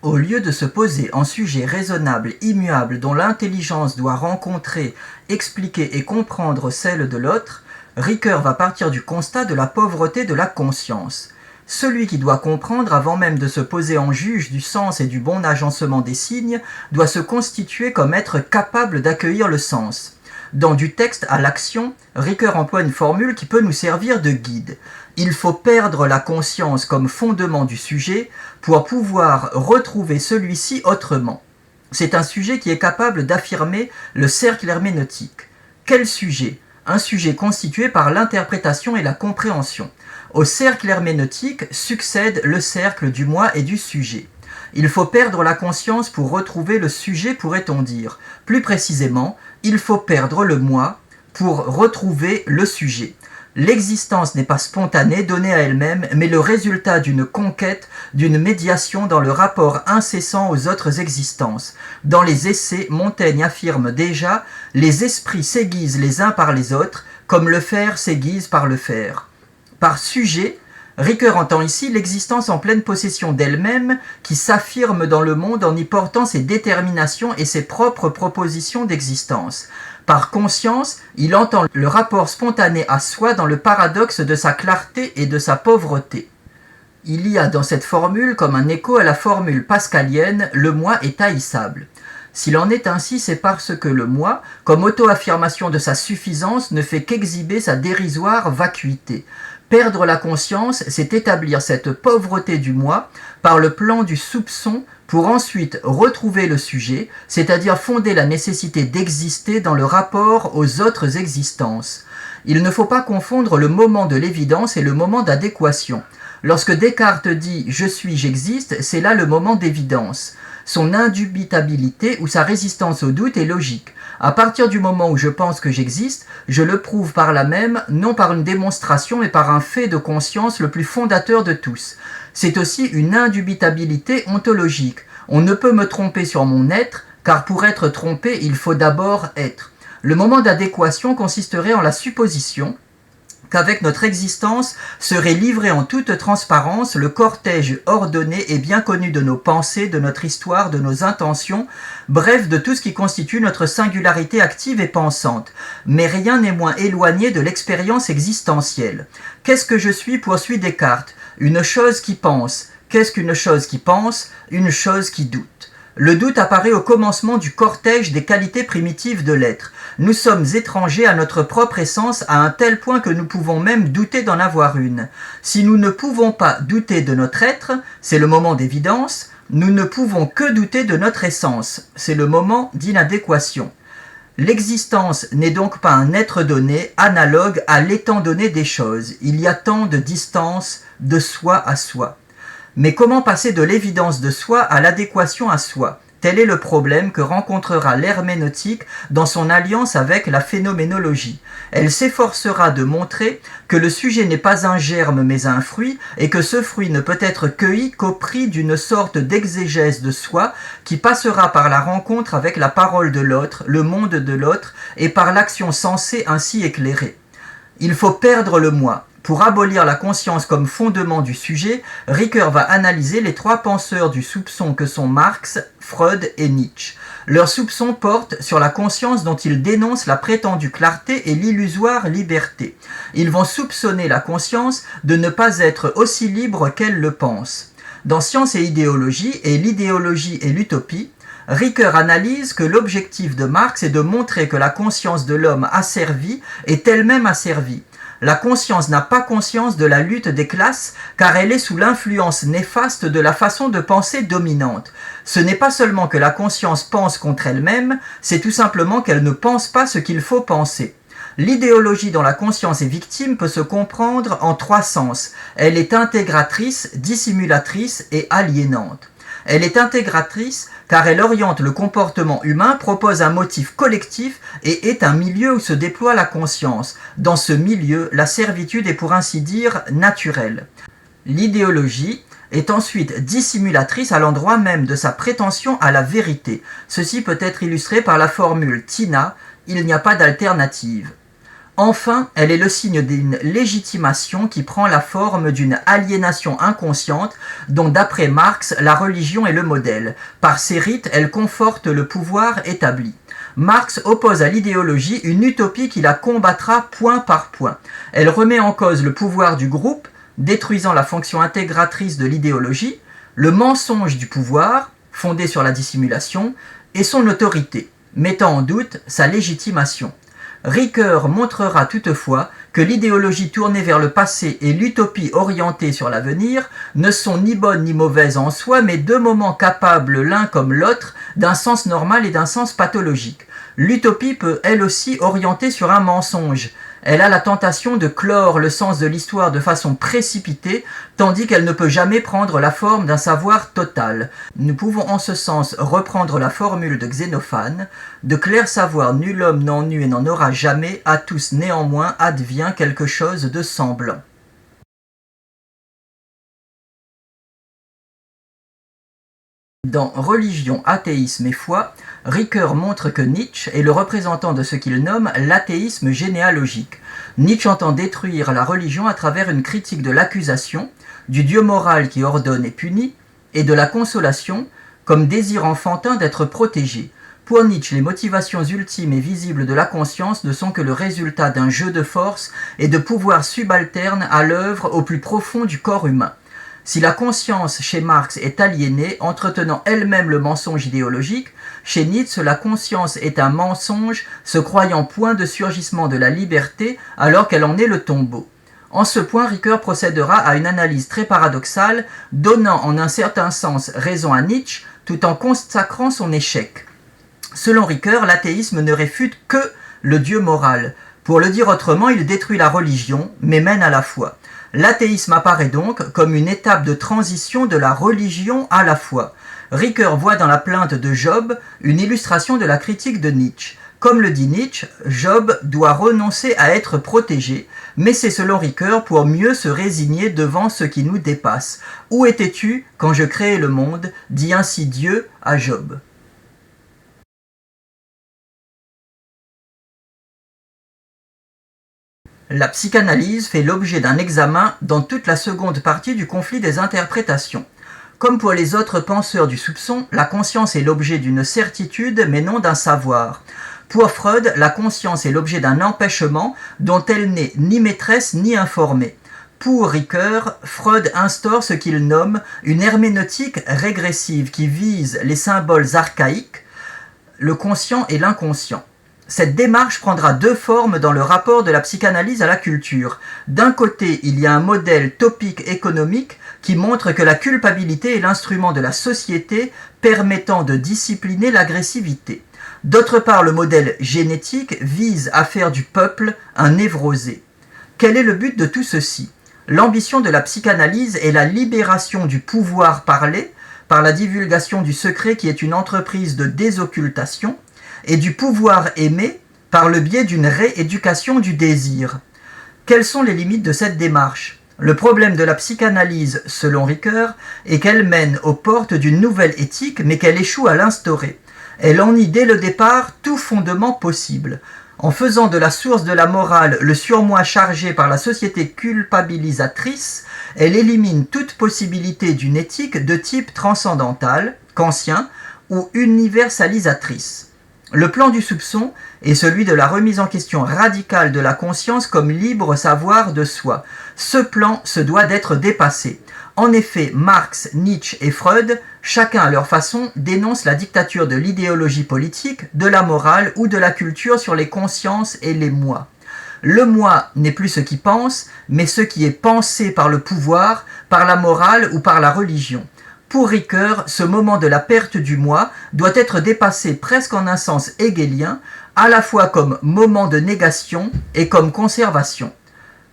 Au lieu de se poser en sujet raisonnable, immuable, dont l'intelligence doit rencontrer, expliquer et comprendre celle de l'autre, Ricoeur va partir du constat de la pauvreté de la conscience. Celui qui doit comprendre avant même de se poser en juge du sens et du bon agencement des signes doit se constituer comme être capable d'accueillir le sens. Dans Du texte à l'action, Ricoeur emploie une formule qui peut nous servir de guide. Il faut perdre la conscience comme fondement du sujet pour pouvoir retrouver celui-ci autrement. C'est un sujet qui est capable d'affirmer le cercle herméneutique. Quel sujet ? Un sujet constitué par l'interprétation et la compréhension. Au cercle herméneutique succède le cercle du moi et du sujet. Il faut perdre la conscience pour retrouver le sujet, pourrait-on dire. Plus précisément, il faut perdre le moi pour retrouver le sujet. L'existence n'est pas spontanée, donnée à elle-même, mais le résultat d'une conquête, d'une médiation dans le rapport incessant aux autres existences. Dans les Essais, Montaigne affirme déjà « Les esprits s'aiguisent les uns par les autres, comme le fer s'aiguise par le fer ». Par sujet, Ricoeur entend ici l'existence en pleine possession d'elle-même qui s'affirme dans le monde en y portant ses déterminations et ses propres propositions d'existence. Par conscience, il entend le rapport spontané à soi dans le paradoxe de sa clarté et de sa pauvreté. Il y a dans cette formule comme un écho à la formule pascalienne « le moi est haïssable ». S'il en est ainsi, c'est parce que le moi, comme auto-affirmation de sa suffisance, ne fait qu'exhiber sa dérisoire vacuité. Perdre la conscience, c'est établir cette pauvreté du moi par le plan du soupçon pour ensuite retrouver le sujet, c'est-à-dire fonder la nécessité d'exister dans le rapport aux autres existences. Il ne faut pas confondre le moment de l'évidence et le moment d'adéquation. Lorsque Descartes dit « je suis, j'existe », c'est là le moment d'évidence. Son indubitabilité ou sa résistance au doute est logique. À partir du moment où je pense que j'existe, je le prouve par là même, non par une démonstration, mais par un fait de conscience le plus fondateur de tous. C'est aussi une indubitabilité ontologique. On ne peut me tromper sur mon être, car pour être trompé, il faut d'abord être. Le moment d'adéquation consisterait en la supposition qu'avec notre existence serait livré en toute transparence le cortège ordonné et bien connu de nos pensées, de notre histoire, de nos intentions, bref de tout ce qui constitue notre singularité active et pensante. Mais rien n'est moins éloigné de l'expérience existentielle. Qu'est-ce que je suis, poursuit Descartes ? Une chose qui pense. Qu'est-ce qu'une chose qui pense ? Une chose qui doute. Le doute apparaît au commencement du cortège des qualités primitives de l'être. Nous sommes étrangers à notre propre essence à un tel point que nous pouvons même douter d'en avoir une. Si nous ne pouvons pas douter de notre être, c'est le moment d'évidence, nous ne pouvons que douter de notre essence, c'est le moment d'inadéquation. L'existence n'est donc pas un être donné, analogue à l'étant donné des choses. Il y a tant de distance de soi à soi. Mais comment passer de l'évidence de soi à l'adéquation à soi ? Tel est le problème que rencontrera l'herméneutique dans son alliance avec la phénoménologie. Elle s'efforcera de montrer que le sujet n'est pas un germe mais un fruit, et que ce fruit ne peut être cueilli qu'au prix d'une sorte d'exégèse de soi qui passera par la rencontre avec la parole de l'autre, le monde de l'autre, et par l'action sensée ainsi éclairée. Il faut perdre le moi. Pour abolir la conscience comme fondement du sujet, Ricoeur va analyser les trois penseurs du soupçon que sont Marx, Freud et Nietzsche. Leur soupçon porte sur la conscience dont ils dénoncent la prétendue clarté et l'illusoire liberté. Ils vont soupçonner la conscience de ne pas être aussi libre qu'elle le pense. Dans Science et idéologie et l'idéologie et l'utopie, Ricoeur analyse que l'objectif de Marx est de montrer que la conscience de l'homme asservi est elle-même asservie. La conscience n'a pas conscience de la lutte des classes car elle est sous l'influence néfaste de la façon de penser dominante. Ce n'est pas seulement que la conscience pense contre elle-même, c'est tout simplement qu'elle ne pense pas ce qu'il faut penser. L'idéologie dont la conscience est victime peut se comprendre en trois sens. Elle est intégratrice, dissimulatrice et aliénante. Elle est intégratrice car elle oriente le comportement humain, propose un motif collectif et est un milieu où se déploie la conscience. Dans ce milieu, la servitude est pour ainsi dire naturelle. L'idéologie est ensuite dissimulatrice à l'endroit même de sa prétention à la vérité. Ceci peut être illustré par la formule TINA, il n'y a pas d'alternative. Enfin, elle est le signe d'une légitimation qui prend la forme d'une aliénation inconsciente dont d'après Marx, la religion est le modèle. Par ses rites, elle conforte le pouvoir établi. Marx oppose à l'idéologie une utopie qui la combattra point par point. Elle remet en cause le pouvoir du groupe, détruisant la fonction intégratrice de l'idéologie, le mensonge du pouvoir, fondé sur la dissimulation, et son autorité, mettant en doute sa légitimation. Ricoeur montrera toutefois que l'idéologie tournée vers le passé et l'utopie orientée sur l'avenir ne sont ni bonnes ni mauvaises en soi, mais deux moments capables l'un comme l'autre d'un sens normal et d'un sens pathologique. L'utopie peut elle aussi orienter sur un mensonge. Elle a la tentation de clore le sens de l'histoire de façon précipitée, tandis qu'elle ne peut jamais prendre la forme d'un savoir total. Nous pouvons en ce sens reprendre la formule de Xénophane, « De clair savoir nul homme n'en eut et n'en aura jamais, à tous néanmoins advient quelque chose de semblant. » Dans Religion, athéisme et foi, Ricoeur montre que Nietzsche est le représentant de ce qu'il nomme l'athéisme généalogique. Nietzsche entend détruire la religion à travers une critique de l'accusation, du Dieu moral qui ordonne et punit, et de la consolation, comme désir enfantin d'être protégé. Pour Nietzsche, les motivations ultimes et visibles de la conscience ne sont que le résultat d'un jeu de force et de pouvoir subalterne à l'œuvre au plus profond du corps humain. Si la conscience chez Marx est aliénée, entretenant elle-même le mensonge idéologique, chez Nietzsche la conscience est un mensonge se croyant point de surgissement de la liberté alors qu'elle en est le tombeau. En ce point, Ricoeur procédera à une analyse très paradoxale, donnant en un certain sens raison à Nietzsche tout en consacrant son échec. Selon Ricoeur, l'athéisme ne réfute que le Dieu moral. Pour le dire autrement, il détruit la religion, mais mène à la foi. L'athéisme apparaît donc comme une étape de transition de la religion à la foi. Ricoeur voit dans la plainte de Job une illustration de la critique de Nietzsche. Comme le dit Nietzsche, Job doit renoncer à être protégé, mais c'est selon Ricoeur pour mieux se résigner devant ce qui nous dépasse. « Où étais-tu quand je créai le monde ?» dit ainsi Dieu à Job. La psychanalyse fait l'objet d'un examen dans toute la seconde partie du conflit des interprétations. Comme pour les autres penseurs du soupçon, la conscience est l'objet d'une certitude mais non d'un savoir. Pour Freud, la conscience est l'objet d'un empêchement dont elle n'est ni maîtresse ni informée. Pour Ricoeur, Freud instaure ce qu'il nomme une herméneutique régressive qui vise les symboles archaïques, le conscient et l'inconscient. Cette démarche prendra deux formes dans le rapport de la psychanalyse à la culture. D'un côté, il y a un modèle topique économique qui montre que la culpabilité est l'instrument de la société permettant de discipliner l'agressivité. D'autre part, le modèle génétique vise à faire du peuple un névrosé. Quel est le but de tout ceci ? L'ambition de la psychanalyse est la libération du pouvoir parlé par la divulgation du secret qui est une entreprise de désoccultation, et du pouvoir aimé par le biais d'une rééducation du désir. Quelles sont les limites de cette démarche ? Le problème de la psychanalyse, selon Ricoeur, est qu'elle mène aux portes d'une nouvelle éthique, mais qu'elle échoue à l'instaurer. Elle en nie dès le départ tout fondement possible. En faisant de la source de la morale le surmoi chargé par la société culpabilisatrice, elle élimine toute possibilité d'une éthique de type transcendantal, kantien, ou universalisatrice. Le plan du soupçon est celui de la remise en question radicale de la conscience comme libre savoir de soi. Ce plan se doit d'être dépassé. En effet, Marx, Nietzsche et Freud, chacun à leur façon, dénoncent la dictature de l'idéologie politique, de la morale ou de la culture sur les consciences et les moi. Le moi n'est plus ce qui pense, mais ce qui est pensé par le pouvoir, par la morale ou par la religion. Pour Ricoeur, ce moment de la perte du moi doit être dépassé presque en un sens hegelien, à la fois comme moment de négation et comme conservation.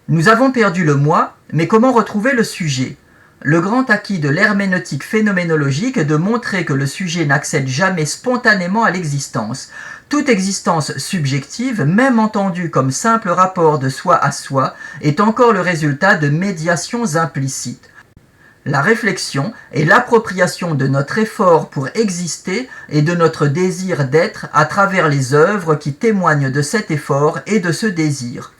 Nous avons perdu le moi, mais comment retrouver le sujet ? Le grand acquis de l'herméneutique phénoménologique est de montrer que le sujet n'accède jamais spontanément à l'existence. Toute existence subjective, même entendue comme simple rapport de soi à soi, est encore le résultat de médiations implicites. La réflexion est l'appropriation de notre effort pour exister et de notre désir d'être à travers les œuvres qui témoignent de cet effort et de ce désir.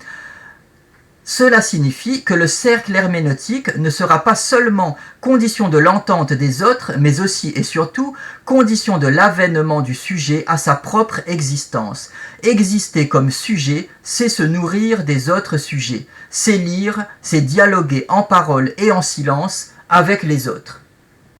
Cela signifie que le cercle herméneutique ne sera pas seulement condition de l'entente des autres, mais aussi et surtout condition de l'avènement du sujet à sa propre existence. Exister comme sujet, c'est se nourrir des autres sujets, c'est lire, c'est dialoguer en parole et en silence avec les autres.